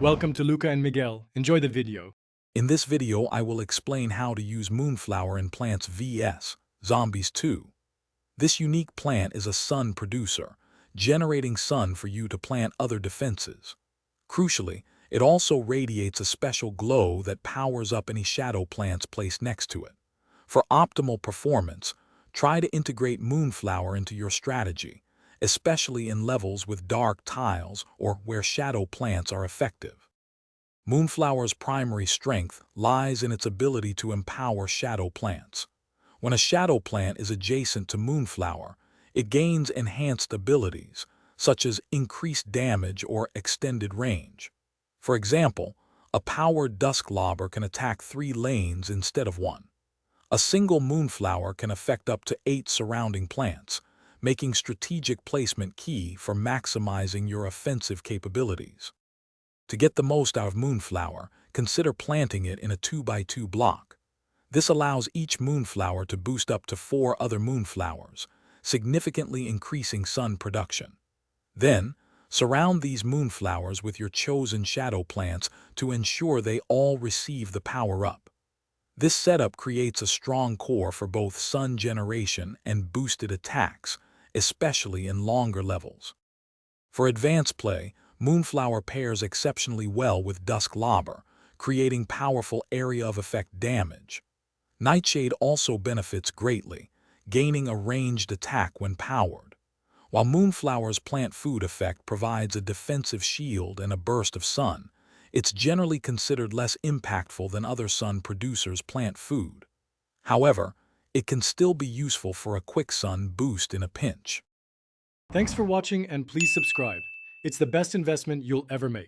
Welcome to Luca and Miguel. Enjoy the video. In this video, I will explain how to use Moonflower in plants vs. Zombies 2. This unique plant is a sun producer, generating sun for you to plant other defenses. Crucially, it also radiates a special glow that powers up any shadow plants placed next to it. For optimal performance, try to integrate Moonflower into your strategy, especially in levels with dark tiles or where shadow plants are effective. Moonflower's primary strength lies in its ability to empower shadow plants. When a shadow plant is adjacent to Moonflower, it gains enhanced abilities, such as increased damage or extended range. For example, a powered dusk lobber can attack 3 lanes instead of 1. A single Moonflower can affect up to 8 surrounding plants, making strategic placement key for maximizing your offensive capabilities. To get the most out of Moonflower, consider planting it in a 2x2 block. This allows each Moonflower to boost up to 4 other Moonflowers, significantly increasing sun production. Then, surround these Moonflowers with your chosen shadow plants to ensure they all receive the power-up. This setup creates a strong core for both sun generation and boosted attacks, especially in longer levels. For advanced play, Moonflower pairs exceptionally well with Dusk Lobber, creating powerful area of effect damage. Nightshade also benefits greatly, gaining a ranged attack when powered. While Moonflower's plant food effect provides a defensive shield and a burst of sun, it's generally considered less impactful than other sun producers' plant food. However, it can still be useful for a quick sun boost in a pinch. Thanks for watching and please subscribe. It's the best investment you'll ever make.